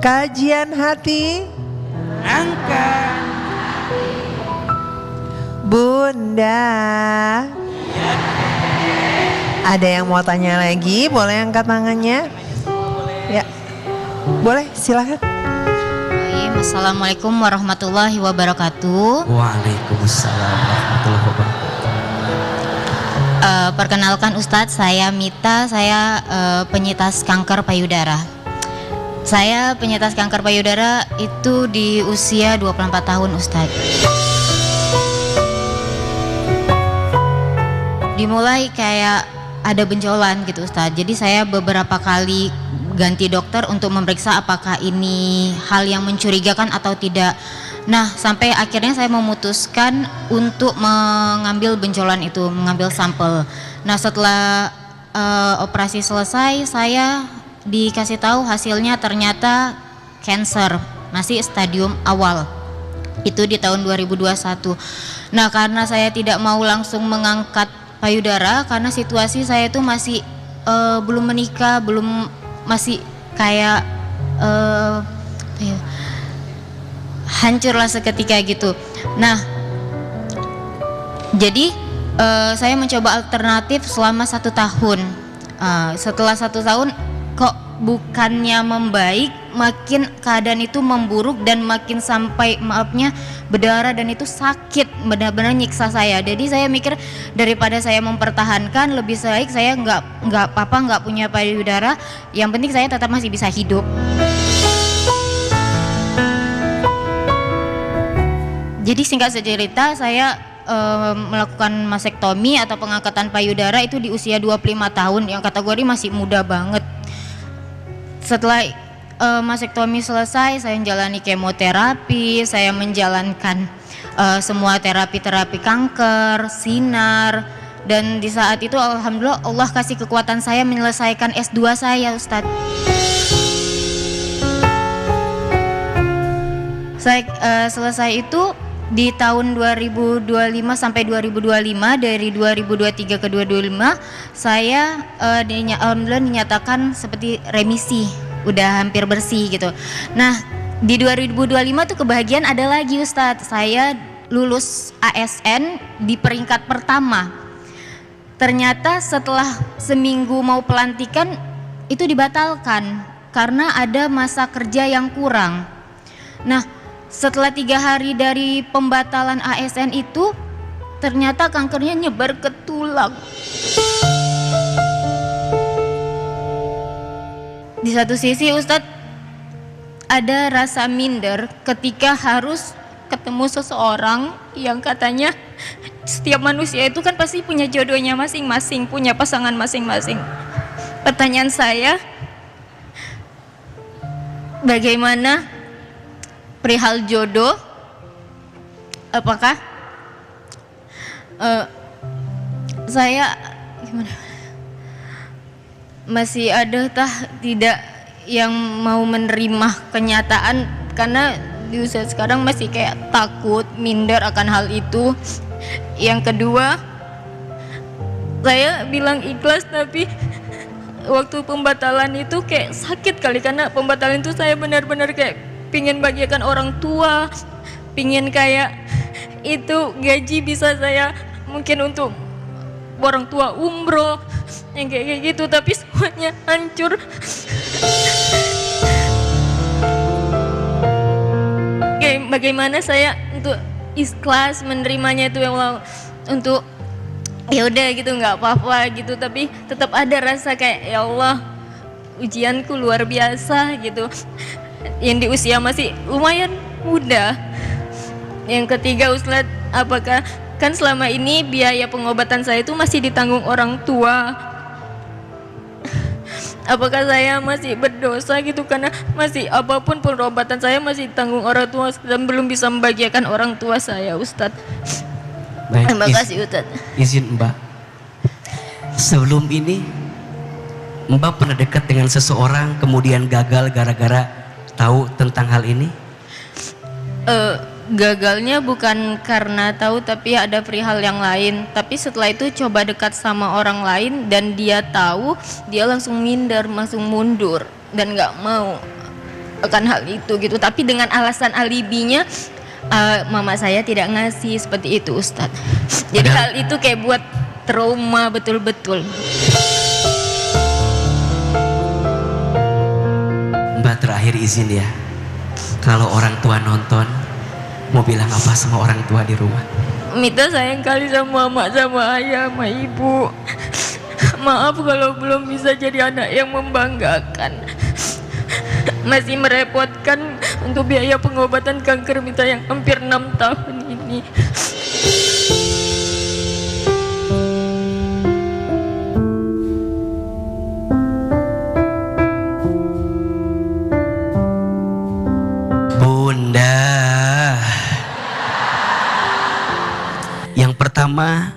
Kajian hati angkat Bunda. Ada yang mau tanya lagi? Boleh angkat tangannya? Ya, boleh, silakan. Assalamualaikum warahmatullahi wabarakatuh. Waalaikumsalam warahmatullahi wabarakatuh. Perkenalkan Ustadz, saya Mita, saya penyintas kanker payudara. Saya penyintas kanker payudara itu di usia 24 tahun Ustadz. Dimulai kayak ada benjolan gitu Ustadz. Jadi saya beberapa kali ganti dokter untuk memeriksa apakah ini hal yang mencurigakan atau tidak. Nah, sampai akhirnya saya memutuskan untuk mengambil benjolan itu, mengambil sampel. Nah, setelah operasi selesai, saya dikasih tahu hasilnya ternyata cancer, masih stadium awal. Itu di tahun 2021. Nah, karena saya tidak mau langsung mengangkat payudara karena situasi saya itu masih belum menikah, masih kayak hancurlah seketika gitu. Nah, jadi saya mencoba alternatif selama 1 tahun. Setelah 1 tahun kok bukannya membaik, makin keadaan itu memburuk dan makin sampai berdarah dan itu sakit, benar-benar nyiksa saya. Jadi saya mikir daripada saya mempertahankan, lebih baik saya nggak punya payudara, yang penting saya tetap masih bisa hidup. Jadi singkat cerita, saya melakukan masektomi atau pengangkatan payudara itu di usia 25 tahun, yang kategori masih muda banget. Setelah masektomi selesai, saya menjalani kemoterapi, saya menjalankan semua terapi-terapi kanker, sinar, dan di saat itu alhamdulillah Allah kasih kekuatan saya menyelesaikan S2 saya Ustadz. Saya selesai itu di tahun 2025 sampai 2025, dari 2023 ke 2025 saya alhamdulillah dinyatakan seperti remisi, udah hampir bersih gitu. Nah, di 2025 tuh kebahagiaan ada lagi Ustadz, saya lulus ASN di peringkat pertama. Ternyata setelah seminggu mau pelantikan itu dibatalkan karena ada masa kerja yang kurang. Nah, setelah 3 hari dari pembatalan ASN itu, ternyata kankernya nyebar ke tulang. Di satu sisi Ustadz ada rasa minder ketika harus ketemu seseorang yang katanya setiap manusia itu kan pasti punya jodohnya masing-masing, punya pasangan masing-masing. Pertanyaan saya, bagaimana perihal jodoh? Apakah saya gimana? Masih ada tidak yang mau menerima kenyataan, karena di usia sekarang masih kayak takut, minder akan hal itu. Yang kedua, saya bilang ikhlas, tapi waktu pembatalan itu kayak sakit kali, karena pembatalan itu saya benar-benar kayak pingin bagikan orang tua, pingin kayak itu gaji bisa saya mungkin untuk orang tua umroh, yang kayak gitu, tapi semuanya hancur. Kayak bagaimana saya untuk ikhlas menerimanya itu, ya Allah, untuk ya udah gitu, nggak apa-apa gitu, tapi tetap ada rasa kayak ya Allah, ujianku luar biasa gitu, yang di usia masih lumayan muda. Yang ketiga Ustadz, apakah kan selama ini biaya pengobatan saya itu masih ditanggung orang tua, apakah saya masih berdosa gitu, karena masih apapun pengobatan saya masih ditanggung orang tua dan belum bisa membahagiakan orang tua saya Ustadz. Baik, Terima kasih Ustadz. Izin Mbak, sebelum ini Mbak pernah dekat dengan seseorang kemudian gagal gara-gara tahu tentang hal ini? Gagalnya bukan karena tahu, tapi ada perihal yang lain. Tapi setelah itu coba dekat sama orang lain dan dia tahu, dia langsung minder, langsung mundur dan nggak mau. akan hal itu gitu. Tapi dengan alasan alibinya mama saya tidak ngasih, seperti itu Ustadz. Jadi hal itu kayak buat trauma betul-betul. Mbak terakhir izin ya, kalau orang tua nonton mau bilang apa sama orang tua di rumah? Minta sayang kali sama mama, sama ayah, sama ibu. Maaf kalau belum bisa jadi anak yang membanggakan. Masih merepotkan untuk biaya pengobatan kanker Mita yang hampir 6 tahun ini. Bunda, yang pertama,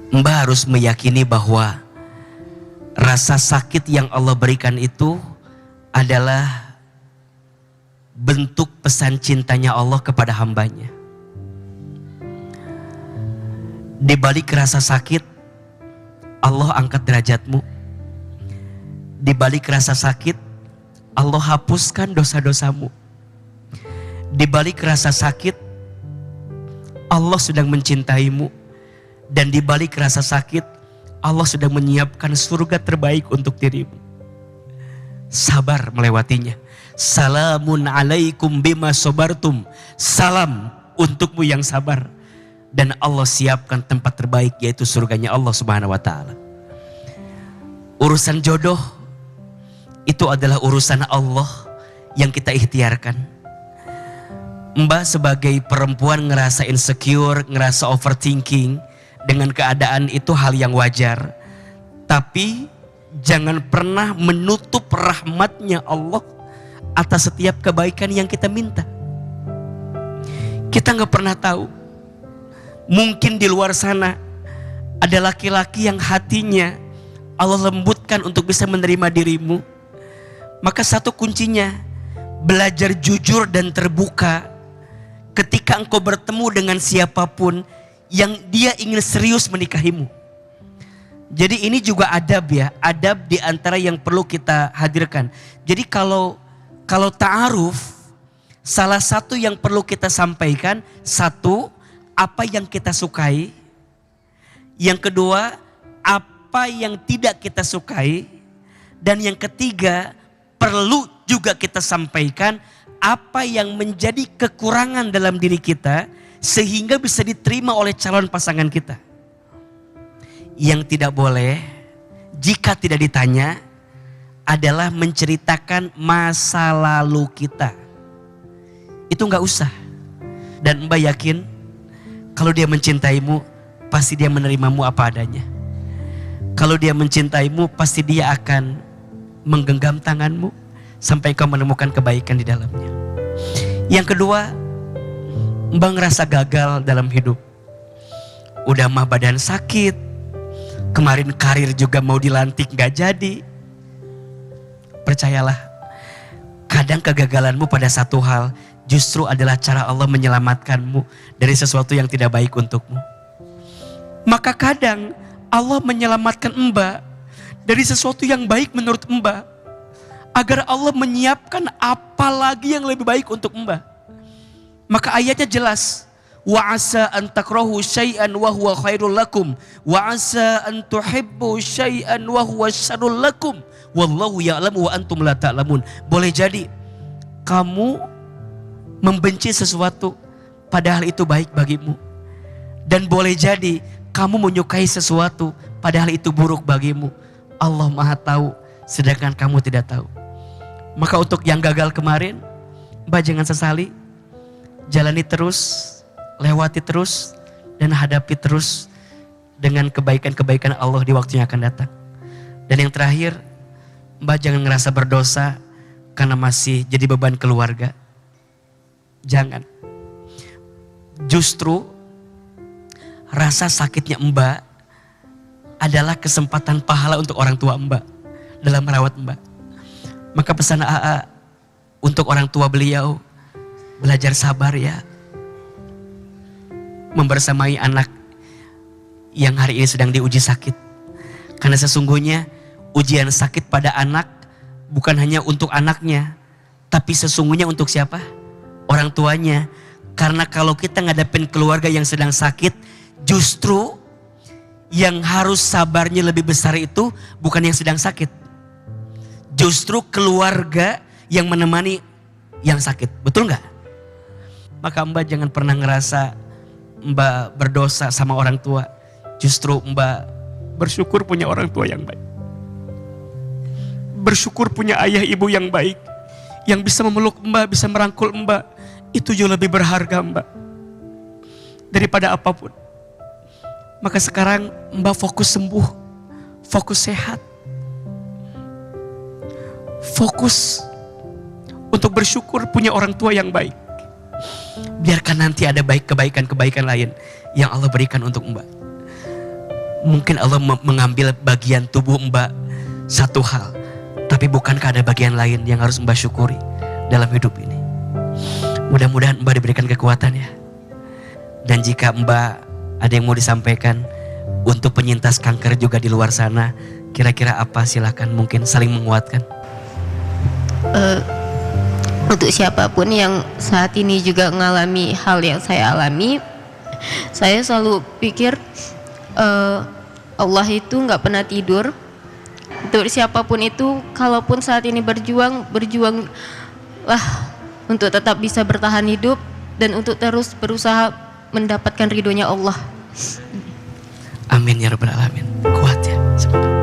Mbak harus meyakini bahwa rasa sakit yang Allah berikan itu adalah bentuk pesan cintanya Allah kepada hambanya. Di balik rasa sakit, Allah angkat derajatmu. Di balik rasa sakit, Allah hapuskan dosa-dosamu. Di balik rasa sakit, Allah sedang mencintaimu. Dan di balik rasa sakit, Allah sudah menyiapkan surga terbaik untuk dirimu. Sabar melewatinya. Salamun alaikum bima sobartum. Salam untukmu yang sabar. Dan Allah siapkan tempat terbaik, yaitu surganya Allah Subhanahu wa ta'ala. Urusan jodoh itu adalah urusan Allah yang kita ikhtiarkan. Mbak sebagai perempuan ngerasa insecure, ngerasa overthinking dengan keadaan itu hal yang wajar. Tapi jangan pernah menutup rahmatnya Allah atas setiap kebaikan yang kita minta. Kita gak pernah tahu. Mungkin di luar sana ada laki-laki yang hatinya Allah lembutkan untuk bisa menerima dirimu. Maka satu kuncinya, belajar jujur dan terbuka ketika engkau bertemu dengan siapapun yang dia ingin serius menikahimu. Jadi ini juga adab ya, adab di antara yang perlu kita hadirkan. Jadi kalau ta'aruf, salah satu yang perlu kita sampaikan, satu, apa yang kita sukai. Yang kedua, apa yang tidak kita sukai. Dan yang ketiga, perlu juga kita sampaikan apa yang menjadi kekurangan dalam diri kita sehingga bisa diterima oleh calon pasangan kita. Yang tidak boleh jika tidak ditanya adalah menceritakan masa lalu kita. Itu gak usah. Dan Mbak yakin kalau dia mencintaimu pasti dia menerimamu apa adanya. Kalau dia mencintaimu pasti dia akan menggenggam tanganmu sampai kau menemukan kebaikan di dalamnya. Yang kedua, Mbak ngerasa gagal dalam hidup. Udah mah badan sakit, kemarin karir juga mau dilantik gak jadi. Percayalah, kadang kegagalanmu pada satu hal justru adalah cara Allah menyelamatkanmu dari sesuatu yang tidak baik untukmu. Maka kadang Allah menyelamatkan Mbak dari sesuatu yang baik menurut Mbak, agar Allah menyiapkan apa lagi yang lebih baik untuk Mbak. Maka ayatnya jelas, wa asa an takrahu syai'an wa huwa khairul lakum wa asa an tuhibbu syai'an wa huwa syarrul lakum wallahu ya'lamu wa antum la ta'lamun. Boleh jadi kamu membenci sesuatu padahal itu baik bagimu, dan boleh jadi kamu menyukai sesuatu padahal itu buruk bagimu. Allah Maha tahu sedangkan kamu tidak tahu. Maka untuk yang gagal kemarin, Mbak jangan sesali. Jalani terus, lewati terus, dan hadapi terus dengan kebaikan-kebaikan Allah di waktu yang akan datang. Dan yang terakhir, Mbak jangan ngerasa berdosa karena masih jadi beban keluarga. Jangan. Justru rasa sakitnya Mbak adalah kesempatan pahala untuk orang tua Mbak dalam merawat Mbak. Maka pesan AA untuk orang tua beliau, belajar sabar ya. Membersamai anak yang hari ini sedang diuji sakit. Karena sesungguhnya ujian sakit pada anak bukan hanya untuk anaknya, tapi sesungguhnya untuk siapa? Orang tuanya. Karena kalau kita ngadepin keluarga yang sedang sakit, justru yang harus sabarnya lebih besar itu bukan yang sedang sakit. Justru keluarga yang menemani yang sakit. Betul nggak? Maka Mbak jangan pernah ngerasa Mbak berdosa sama orang tua. Justru Mbak bersyukur punya orang tua yang baik. Bersyukur punya ayah ibu yang baik. Yang bisa memeluk Mbak, bisa merangkul Mbak. Itu jauh lebih berharga Mbak. Daripada apapun. Maka sekarang Mbak fokus sembuh. Fokus sehat. Fokus untuk bersyukur punya orang tua yang baik. Biarkan nanti ada kebaikan-kebaikan lain yang Allah berikan untuk Mbak. Mungkin Allah mengambil bagian tubuh Mbak satu hal. Tapi bukankah ada bagian lain yang harus Mbak syukuri dalam hidup ini? Mudah-mudahan Mbak diberikan kekuatan ya. Dan jika Mbak ada yang mau disampaikan untuk penyintas kanker juga di luar sana, kira-kira apa? Silakan, mungkin saling menguatkan. Untuk siapapun yang saat ini juga mengalami hal yang saya alami, saya selalu pikir Allah itu nggak pernah tidur. Untuk siapapun itu, kalaupun saat ini berjuanglah untuk tetap bisa bertahan hidup dan untuk terus berusaha mendapatkan ridhonya Allah. Amin ya rabbal alamin. Kuat ya. Semoga.